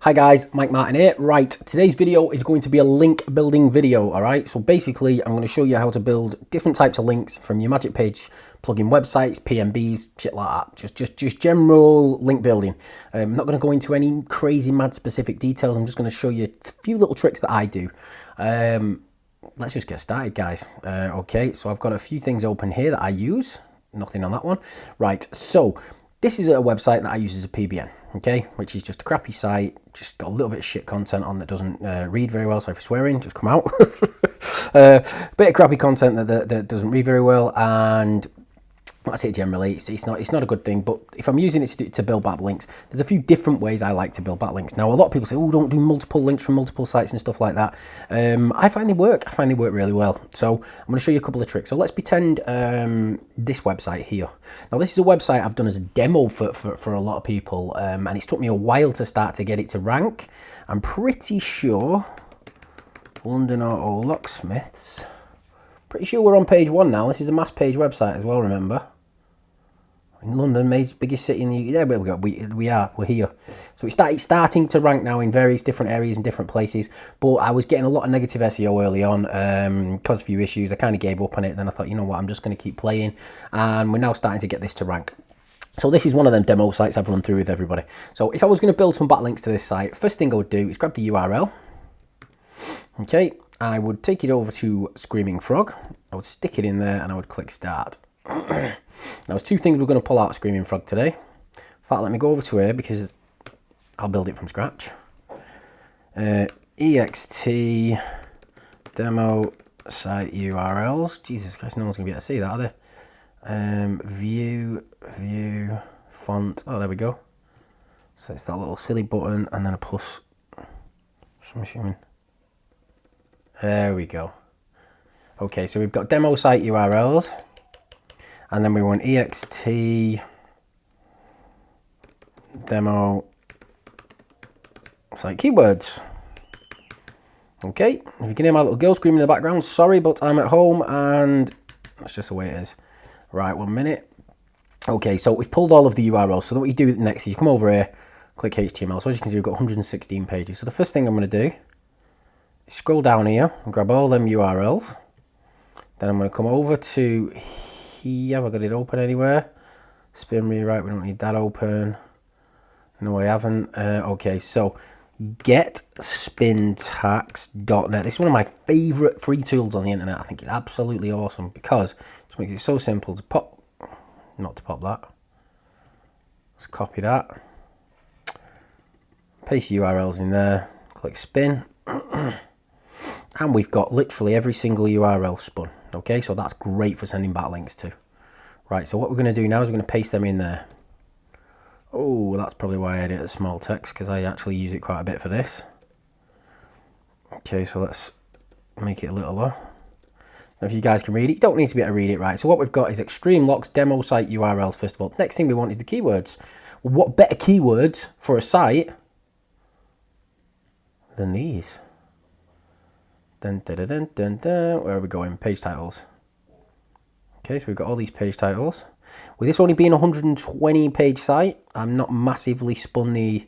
Hi guys, Mike Martin here. Right, today's video is going to be a link building video, alright? So basically, I'm going to show you how to build different types of links from your Magic Page plugin websites, PMBs, shit like that. Just general link building. I'm not going to go into any crazy mad specific details. I'm just going to show you a few little tricks that I do. Let's just get started, guys. Okay, so I've got a few things open here that I use. Nothing on that one. Right, so this is a website that I use as a PBN, okay, which is just a crappy site, just got a little bit of shit content on that doesn't read very well, sorry for swearing, just come out. Bit of crappy content that doesn't read very well, and that's it generally. It's not a good thing, but if I'm using it to build backlinks, there's a few different ways I like to build backlinks. Now, a lot of people say, oh, don't do multiple links from multiple sites and stuff like that. I find they work. I find they work really well. So I'm going to show you a couple of tricks. So let's pretend this website here. Now, this is a website I've done as a demo for a lot of people, and it's took me a while to start to get it to rank. I'm pretty sure London Auto Locksmiths. Pretty sure we're on page 1 now. This is a mass page website as well, remember? In London, biggest city in the UK. Yeah, we're here. So it's starting to rank now in various different areas and different places. But I was getting a lot of negative SEO early on because of a few issues. I kind of gave up on it. Then I thought, you know what, I'm just going to keep playing. And we're now starting to get this to rank. So this is one of them demo sites I've run through with everybody. So if I was going to build some backlinks to this site, first thing I would do is grab the URL. Okay, I would take it over to Screaming Frog. I would stick it in there and I would click Start. Now, there's two things we're going to pull out of Screaming Frog today. In fact, let me go over to here because I'll build it from scratch. EXT demo site URLs. Jesus Christ, no one's going to be able to see that, are they? View, font. Oh, there we go. So it's that little silly button and then a plus. I'm assuming. There we go. Okay, so we've got demo site URLs. And then we want EXT demo site keywords. Okay, if you can hear my little girl screaming in the background, sorry, but I'm at home and that's just the way it is. Right, 1 minute. Okay, so we've pulled all of the URLs. So what you do next is you come over here, click HTML. So as you can see, we've got 116 pages. So the first thing I'm going to do is scroll down here and grab all them URLs. Then I'm going to come over to have I got it open anywhere? Spin rewrite, we don't need that open. No, I haven't. Okay, so getspintax.net. This is one of my favorite free tools on the internet. I think it's absolutely awesome because it just makes it so simple to pop, not to pop that. Let's copy that. Paste URLs in there, click spin. And we've got literally every single URL spun. Okay, so that's great for sending backlinks to. Right, so what we're going to do now is we're going to paste them in there. Oh, that's probably why I edit as small text, because I actually use it quite a bit for this. Okay, so let's make it a little lower. Now, if you guys can read it, you don't need to be able to read it, right? So what we've got is Extreme Locks demo site URLs, first of all. Next thing we want is the keywords. Well, what better keywords for a site than these? Dun, dun, dun, dun, dun, dun. Where are we going? Page titles. Okay, so we've got all these page titles. With this only being a 120 page site, I'm not massively spun the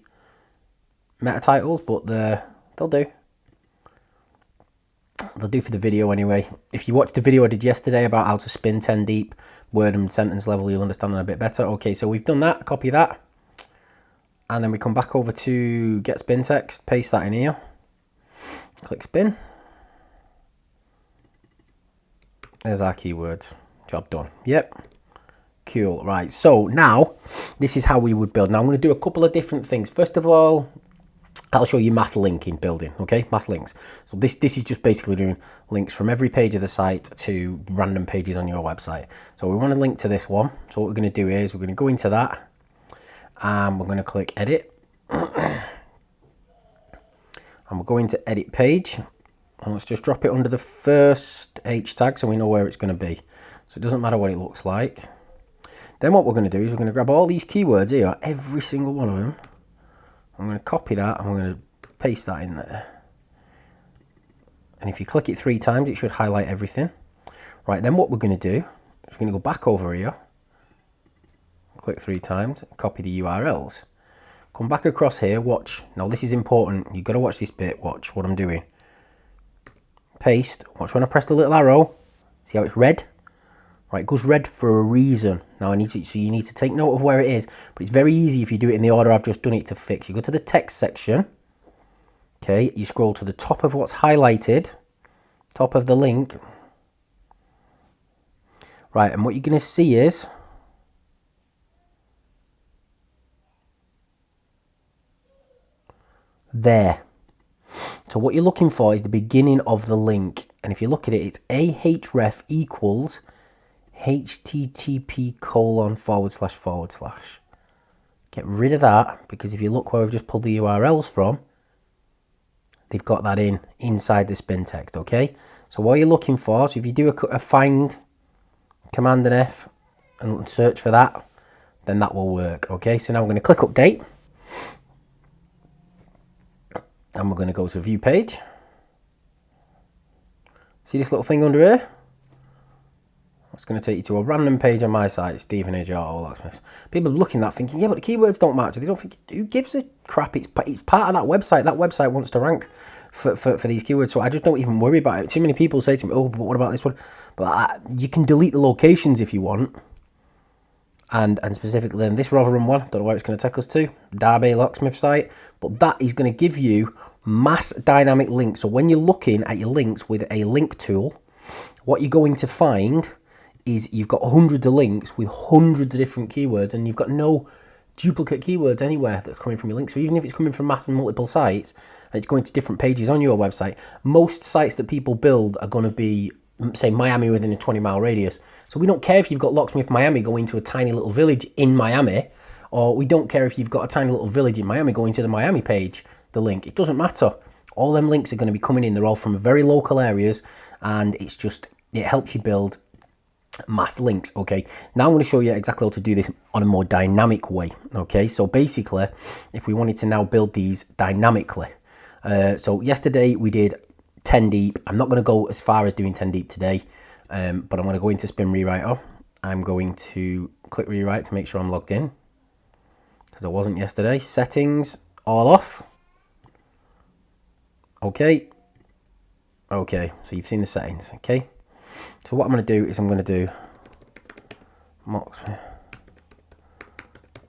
meta titles, but they'll do. They'll do for the video anyway. If you watched the video I did yesterday about how to spin 10 deep, word and sentence level, you'll understand it a bit better. Okay, so we've done that, copy that. And then we come back over to get spin text, paste that in here. Click spin. There's our keywords. Job done. Yep. Cool. Right. So now this is how we would build. Now I'm going to do a couple of different things. First of all, I'll show you mass linking building. Okay, mass links. So this is just basically doing links from every page of the site to random pages on your website. So we want to link to this one. So what we're going to do is we're going to go into that and we're going to click edit. And we're going to edit page. And let's just drop it under the first H tag so we know where it's going to be. So it doesn't matter what it looks like. Then what we're going to do is we're going to grab all these keywords here, every single one of them. I'm going to copy that and we're going to paste that in there. And if you click it 3 times, it should highlight everything. Right, then what we're going to do is we're going to go back over here, click 3 times, copy the URLs. come back across here, watch. Now this is important. You've got to watch this bit. Watch what I'm doing. Paste. Watch when I press the little arrow. See how it's red? Right, it goes red for a reason. Now so you need to take note of where it is, but it's very easy if you do it in the order I've just done it to fix. You go to the text section. Okay, you scroll to the top of what's highlighted, top of the link. Right, and what you're going to see is there. So what you're looking for is the beginning of the link. And if you look at it, it's ahref equals http://. Get rid of that, because if you look where we've just pulled the URLs from, they've got that inside the spin text, okay? So what you're looking for, so if you do a find, Command and F, and search for that, then that will work, okay? So now we're going to click Update. And we're going to go to View Page. See this little thing under here? It's going to take you to a random page on my site, Stephen H. Auto Locksmiths. People are looking at that thinking, yeah, but the keywords don't match. They don't think, who gives a crap? It's part of that website. That website wants to rank for these keywords. So I just don't even worry about it. Too many people say to me, oh, but what about this one? But you can delete the locations if you want. And specifically in this Rotherham one, don't know where it's going to take us to, Derby Locksmith site. But that is going to give you mass dynamic links. So when you're looking at your links with a link tool, what you're going to find is you've got hundreds of links with hundreds of different keywords, and you've got no duplicate keywords anywhere that's coming from your links. So even if it's coming from mass and multiple sites and it's going to different pages on your website, most sites that people build are going to be, say, Miami within a 20-mile radius. So we don't care if you've got Locksmith Miami going to a tiny little village in Miami, or we don't care if you've got a tiny little village in Miami going to the Miami page, the link. It doesn't matter. All them links are going to be coming in. They're all from very local areas, and it helps you build mass links. Okay, now I'm going to show you exactly how to do this on a more dynamic way. Okay, so basically, if we wanted to now build these dynamically, so yesterday we did 10 deep. I'm not going to go as far as doing 10 deep today, but I'm going to go into Spin Rewriter. I'm going to click Rewrite to make sure I'm logged in, because I wasn't yesterday. Settings, all off. Okay, so you've seen the settings. Okay, so what I'm going to do is I'm going to do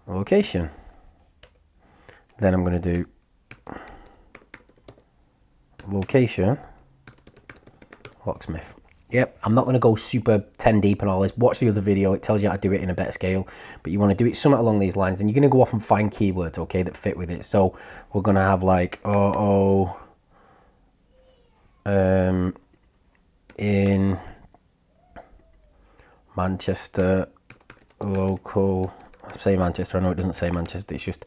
location. Then I'm going to do location locksmith. Yep, I'm not going to go super 10 deep and all this. Watch the other video, it tells you how to do it in a better scale. But you want to do it somewhat along these lines. Then you're going to go off and find keywords, okay, that fit with it. So we're going to have like in Manchester local. I say Manchester, I know it doesn't say Manchester, it's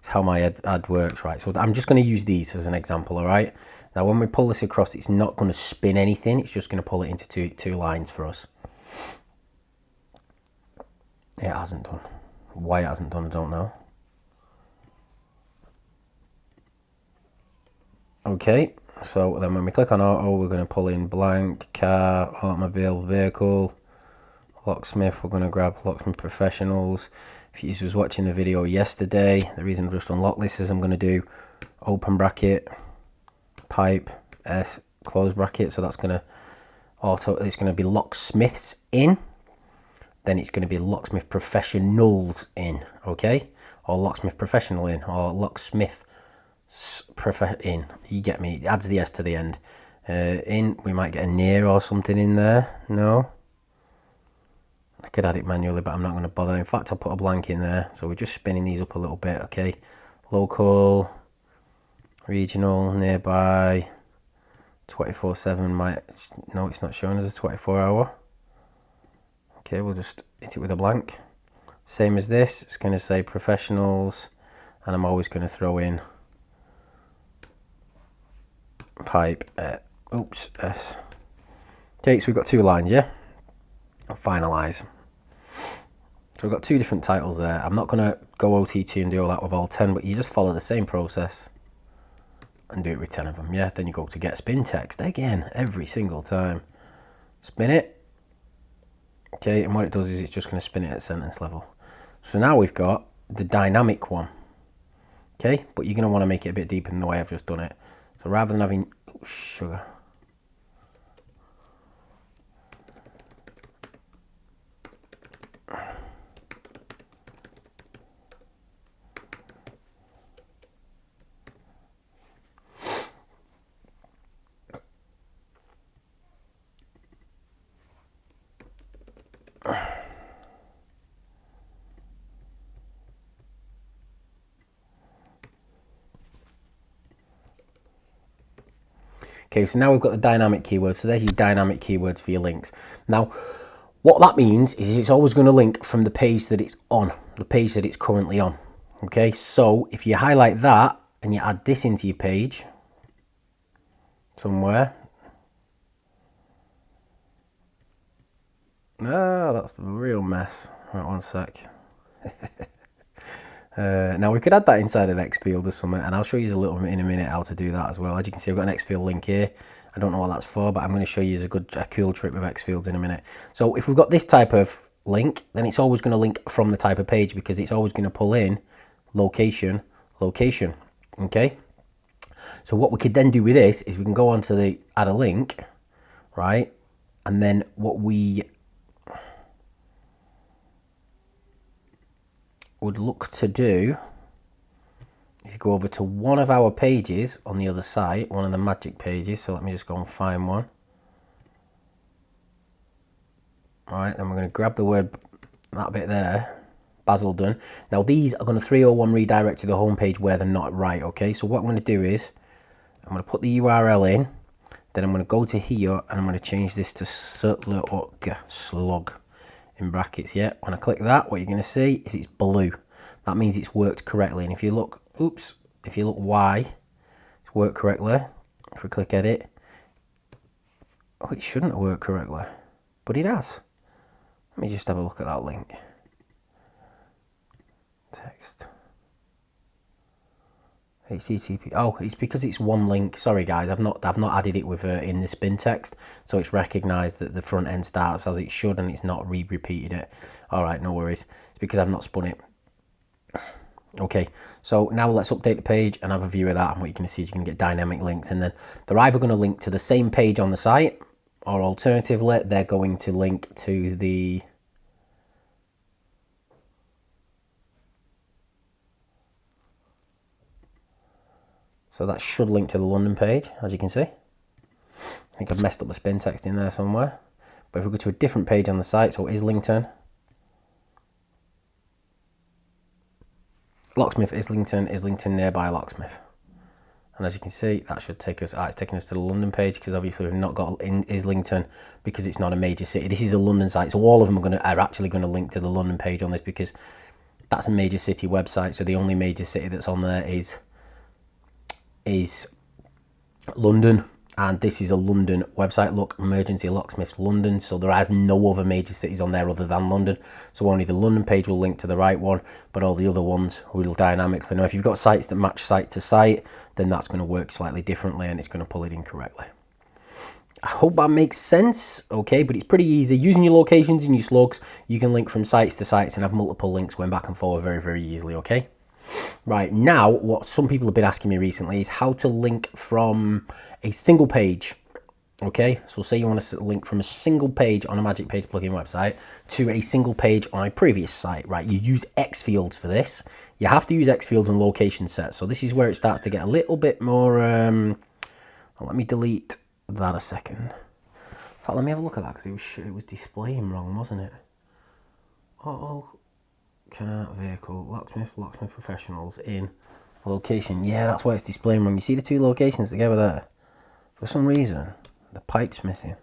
how my ad works, right? So I'm just going to use these as an example, all right? Now when we pull this across, it's not going to spin anything, it's just going to pull it into two lines for us. It hasn't done. Why it hasn't done, I don't know. Okay, so then when we click on auto, we're going to pull in blank, car, automobile, vehicle, locksmith. We're going to grab locksmith professionals. If you was watching the video yesterday, the reason I just unlocked this is I'm going to do open bracket, pipe, S, close bracket. So that's going to it's going to be locksmiths in. Then it's going to be locksmith professionals in, okay? Or locksmith professional in, or locksmith in. You get me? It adds the S to the end. In, we might get a near or something in there. No. I could add it manually, but I'm not going to bother. In fact, I'll put a blank in there. So we're just spinning these up a little bit, okay? Local, regional, nearby, 24/7 might... No, it's not showing as a 24-hour. Okay, we'll just hit it with a blank. Same as this, it's going to say professionals, and I'm always going to throw in pipe, S. Okay, so we've got two lines, yeah? Finalize. So we've got two different titles there. I'm not going to go OTT and do all that with all 10, but you just follow the same process and do it with 10 of them, yeah? Then you go to get spin text again, every single time. Spin it. Okay, and what it does is it's just going to spin it at sentence level. So now we've got the dynamic one. Okay, but you're going to want to make it a bit deeper than the way I've just done it. So rather than having sugar, okay, so now we've got the dynamic keywords. So there's your dynamic keywords for your links. Now, what that means is it's always going to link from the page that it's on, the page that it's currently on. Okay, so if you highlight that and you add this into your page somewhere. Oh, that's a real mess. Right, one sec. Now we could add that inside an X field or something, and I'll show you a little bit in a minute how to do that as well. As you can see, I've got an X field link here. I don't know what that's for, but I'm going to show you a cool trick with X fields in a minute. So if we've got this type of link, then it's always going to link from the type of page, because it's always going to pull in location, location. Okay. So what we could then do with this is we can go on to the add a link, right? And then what we would look to do is go over to one of our pages on the other site, one of the magic pages. So let me just go and find one. All right, then we're going to grab the word, that bit there, Basildon. Now these are going to 301 redirect to the home page where they're not right, okay? So what I'm going to do is, I'm going to put the URL in, then I'm going to go to here and I'm going to change this to slug in brackets, yeah? When I click that, what you're going to see is it's blue. That means it's worked correctly. And if you look, if you look Y, it's worked correctly. If we click edit, oh, it shouldn't have worked correctly, but it has. Let me just have a look at that link. Text. HTTP. Oh, it's because it's one link. Sorry guys, I've not added it with in the spin text, so it's recognised that the front end starts as it should and it's not repeated it. All right, no worries. It's because I've not spun it. Okay, so now let's update the page and have a view of that. And what you're going to see is you're going to get dynamic links, and then they're either going to link to the same page on the site, or alternatively, they're going to link to the so that should link to the London page, as you can see. I think I've messed up the spin text in there somewhere. But if we go to a different page on the site, so Islington, Locksmith, Islington nearby Locksmith. And as you can see, that should take us, it's taking us to the London page, because obviously we've not got in Islington because it's not a major city. This is a London site, so all of them are actually going to link to the London page on this, because that's a major city website. So the only major city that's on there is London, and this is a London website. Look, Emergency Locksmiths London, so there is no other major cities on there other than London, so only the London page will link to the right one, but all the other ones will dynamically. Now if you've got sites that match site to site, then that's going to work slightly differently and it's going to pull it in correctly. I hope that makes sense, okay? But it's pretty easy. Using your locations and your slugs, you can link from sites to sites and have multiple links going back and forward very, very easily, okay? Right, now what some people have been asking me recently is how to link from a single page. Okay, so say you want to link from a single page on a Magic Page plugin website to a single page on a previous site, right? You use X fields for this. You have to use X fields and location sets. So this is where it starts to get a little bit more, let me delete that a second. In fact, let me have a look at that, because it was displaying wrong, wasn't it? Oh. Car, vehicle, locksmith professionals in location. Yeah, that's why it's displaying wrong. You see the two locations together there? For some reason, the pipe's missing.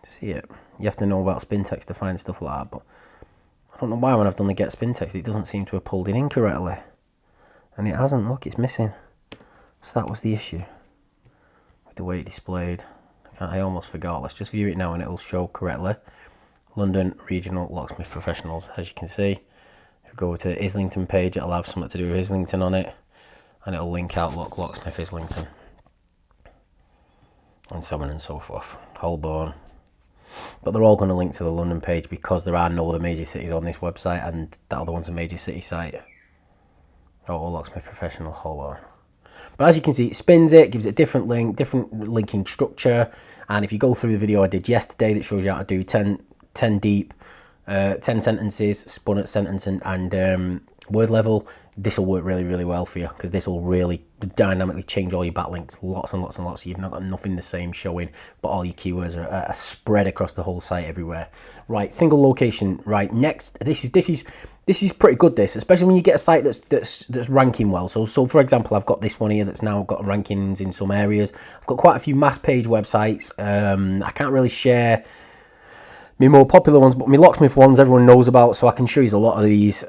See it? You have to know about spin text to find stuff like that, but I don't know why when I've done the get spin text, it doesn't seem to have pulled it in correctly. And it hasn't. Look, it's missing. So that was the issue with the way it displayed. I almost forgot. Let's just view it now and it'll show correctly. London Regional Locksmith Professionals, as you can see. If you go to the Islington page, it'll have something to do with Islington on it, and it'll link out, look, Locksmith Islington, and so on and so forth, Holborn. But they're all going to link to the London page because there are no other major cities on this website, and that other one's a major city site. Oh, Locksmith Professional, hold on. But as you can see, it spins it, gives it a different link, different linking structure. And if you go through the video I did yesterday that shows you how to do 10 deep, 10 sentences, spun at sentence and word level, this will work really, really well for you, because this will really dynamically change all your backlinks, lots and lots and lots. So you've not got nothing the same showing, but all your keywords are spread across the whole site everywhere. Right, single location. Right, next, this is pretty good. This, especially when you get a site that's ranking well. So for example, I've got this one here that's now got rankings in some areas. I've got quite a few mass page websites. I can't really share my more popular ones, but my locksmith ones everyone knows about, so I can show you a lot of these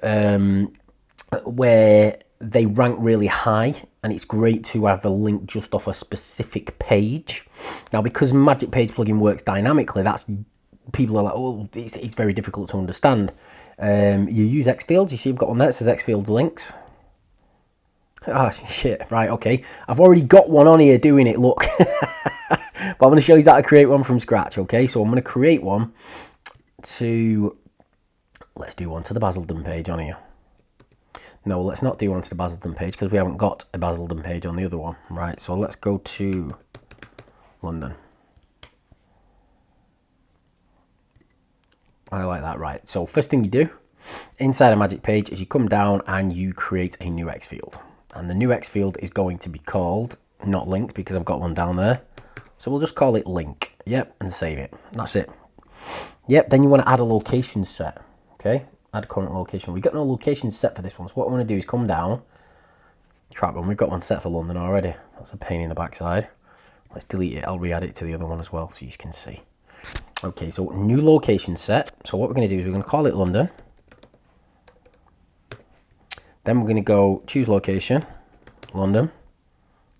where they rank really high, and it's great to have a link just off a specific page. Now, because Magic Page plugin works dynamically, that's people are like, oh, it's very difficult to understand. You use X fields. You see, you've got one there that says X fields links. Ah, shit. Right, okay. I've already got one on here doing it. Look, but I'm going to show you how to create one from scratch. Okay, so I'm going to create one to. Let's do one to the Basildon page on here. No, let's not do one to the Basildon page because we haven't got a Basildon page on the other one. Right, so let's go to London. I like that. Right, so first thing you do inside a Magic Page is you come down and you create a new X field. And the new X field is going to be called, not link, because I've got one down there. So we'll just call it link. Yep, and save it. That's it. Yep, then you want to add a location set. Okay, add current location. We've got no location set for this one. So what I want to do is come down. Crap, we've got one set for London already. That's a pain in the backside. Let's delete it. I'll re-add it to the other one as well so you can see. Okay, so new location set. So what we're going to do is we're going to call it London. Then we're going to go choose location, London.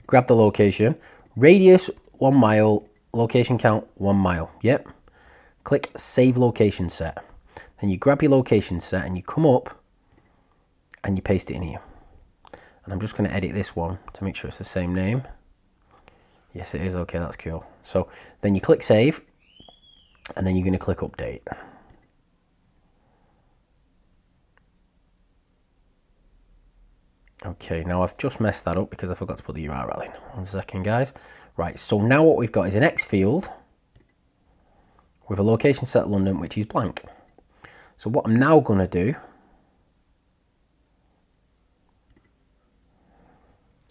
Grab the location. Radius 1 mile. Location count 1 mile. Yep. Click save location set. Then you grab your location set and you come up and you paste it in here. And I'm just going to edit this one to make sure it's the same name. Yes, it is. Okay, that's cool. So then you click save and then you're going to click update. Okay, now I've just messed that up because I forgot to put the URL in. 1 second, guys. Right, so now what we've got is an X field with a location set London, which is blank. So what I'm now going to do,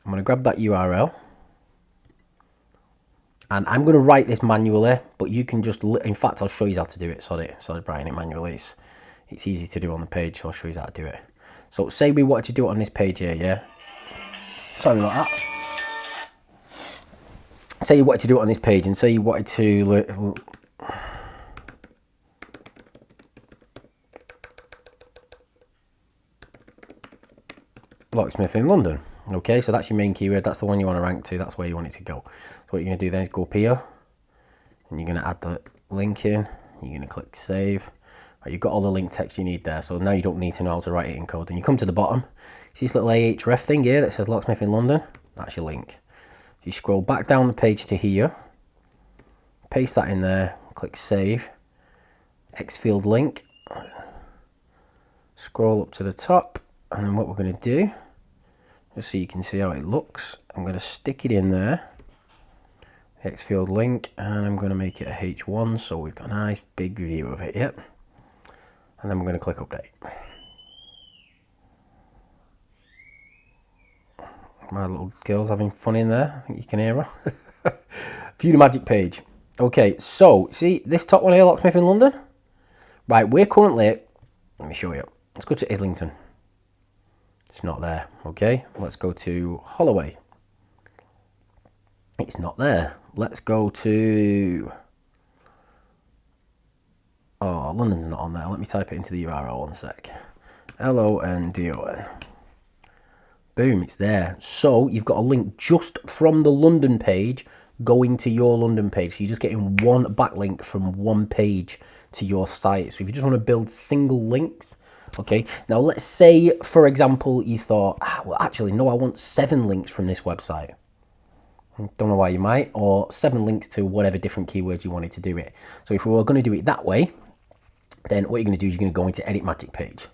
I'm going to grab that URL and I'm going to write this manually, but you can just, in fact, I'll show you how to do it. Sorry, writing it manually. It's easy to do on the page, so I'll show you how to do it. So say we wanted to do it on this page here, yeah? Sorry about that. Say you wanted to do it on this page and say you wanted to locksmith in London. Okay, so that's your main keyword. That's the one you want to rank to. That's where you want it to go. So what you're going to do then is go up here and you're going to add the link in. You're going to click save. Right, you've got all the link text you need there. So now you don't need to know how to write it in code. And you come to the bottom. See this little ahref thing here that says locksmith in London? That's your link. You scroll back down the page to here. Paste that in there. Click save. X field link. Scroll up to the top. And then what we're going to do, just so you can see how it looks, I'm going to stick it in there, the X field link, and I'm going to make it a H1 so we've got a nice big view of it, yep. And then we're going to click update. My little girl's having fun in there, I think you can hear her. View the Magic Page. Okay, so see this top one here, locksmith in London? Right, we're currently, let me show you. Let's go to Islington. It's not there. Okay, let's go to Holloway. It's not there. Let's go to, oh, London's not on there. Let me type it into the URL 1 sec. LONDON. Boom, it's there. So you've got a link just from the London page going to your London page. So you're just getting one backlink from one page to your site. So if you just want to build single links, okay, now let's say, for example, you thought, well, actually, no, I want 7 links from this website. Don't know why you might, or 7 links to whatever different keywords you wanted to do it. So if we were going to do it that way, then what you're going to do is you're going to go into Edit Magic Page.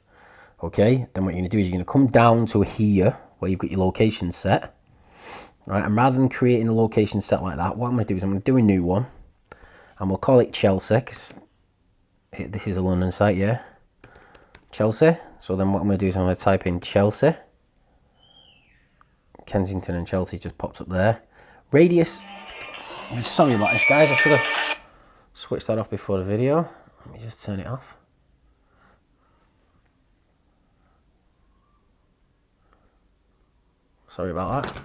Okay, then what you're going to do is you're going to come down to here where you've got your location set. Right, and rather than creating a location set like that, what I'm going to do is I'm going to do a new one, and we'll call it Chelsea, 'cause this is a London site, yeah, Chelsea. So then what I'm going to do is I'm going to type in Chelsea, Kensington and Chelsea just pops up there. Radius, I'm sorry about this guys, I should have switched that off before the video. Let me just turn it off. Sorry about that.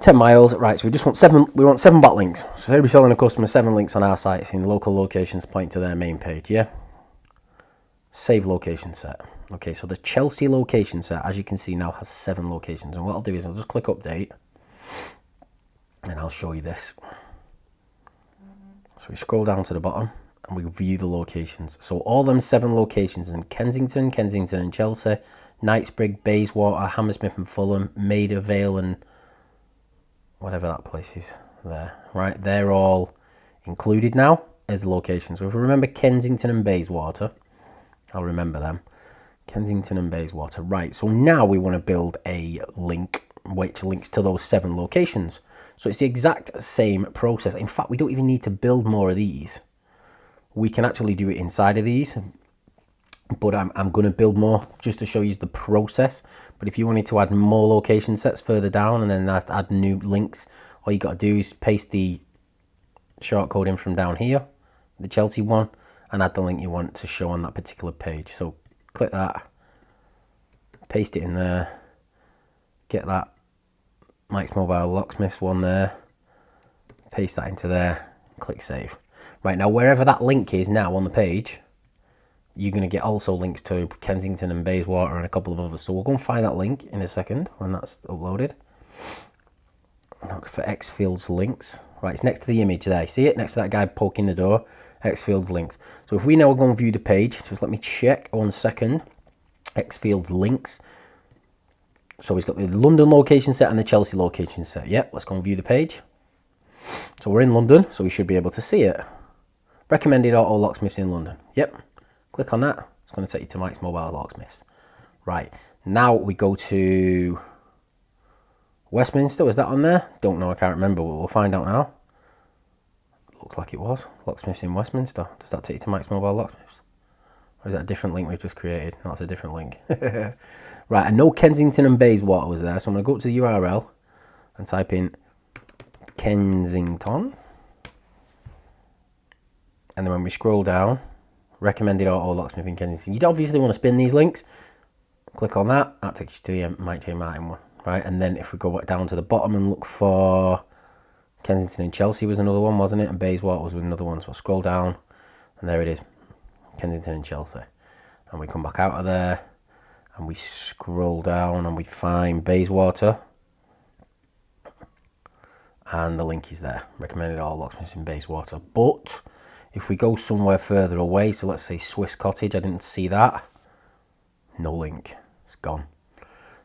10 miles, right, so we just want we want 7 backlinks. So say we're selling a customer 7 links on our sites in local locations point to their main page, yeah? Save location set. Okay, so the Chelsea location set, as you can see now, has 7 locations. And what I'll do is I'll just click update, and I'll show you this. So we scroll down to the bottom, and we view the locations. So all them 7 locations in Kensington, Kensington and Chelsea, Knightsbridge, Bayswater, Hammersmith and Fulham, Maida, Vale and whatever that place is there, right? They're all included now as locations. So if we remember Kensington and Bayswater, I'll remember them. Kensington and Bayswater, right? So now we want to build a link which links to those 7 locations. So it's the exact same process. In fact, we don't even need to build more of these. We can actually do it inside of these, but I'm going to build more just to show you the process. But if you wanted to add more location sets further down and then add new links, all you got to do is paste the shortcode in from down here, the Chelsea one, and add the link you want to show on that particular page. So click that, paste it in there, get that Mike's Mobile Locksmiths one there, paste that into there, click save. Right, now wherever that link is now on the page, you're going to get also links to Kensington and Bayswater and a couple of others. So we'll go and find that link in a second when that's uploaded. Look for Xfields links. Right, it's next to the image there. See it? Next to that guy poking the door. Xfields links. So if we now go and view the page, just let me check 1 second. Xfields links. So he's got the London location set and the Chelsea location set. Yep, let's go and view the page. So we're in London, so we should be able to see it. Recommended auto locksmiths in London. Yep. Click on that. It's going to take you to Mike's Mobile Locksmiths. Right. Now we go to Westminster. Was that on there? Don't know. I can't remember. We'll find out now. Looks like it was. Locksmiths in Westminster. Does that take you to Mike's Mobile Locksmiths? Or is that a different link we've just created? No, it's a different link. Right. I know Kensington and Bayswater was there. So I'm going to go up to the URL and type in Kensington. And then when we scroll down, recommended auto locksmith in Kensington. You'd obviously want to spin these links. Click on that. That takes you to the Mike J. Martin one, right? And then if we go down to the bottom and look for Kensington and Chelsea was another one, wasn't it? And Bayswater was another one. So we'll scroll down, and there it is, Kensington and Chelsea. And we come back out of there, and we scroll down, and we find Bayswater, and the link is there. Recommended auto locksmiths in Bayswater, but if we go somewhere further away, so let's say Swiss Cottage, I didn't see that. No link, it's gone.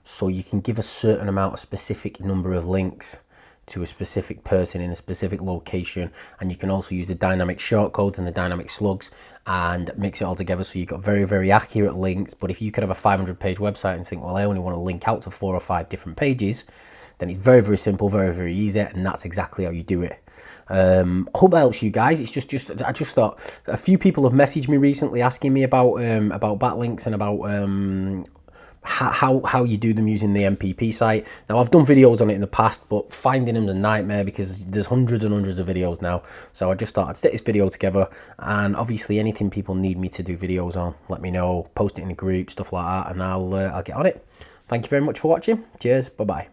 So you can give a certain amount, a specific number of links to a specific person in a specific location, and you can also use the dynamic shortcodes and the dynamic slugs and mix it all together so you've got very, very accurate links. But if you could have a 500-page website and think, well, I only want to link out to 4 or 5 different pages, then it's very, very simple, very, very easy, and that's exactly how you do it. I hope that helps you guys. It's I just thought a few people have messaged me recently asking me about backlinks and about how you do them using the MPP site. Now I've done videos on it in the past, but finding them's a nightmare because there's hundreds and hundreds of videos now. So I just thought I'd stick this video together, and obviously anything people need me to do videos on, let me know, post it in a group, stuff like that, and I'll get on it. Thank you very much for watching. Cheers, bye bye.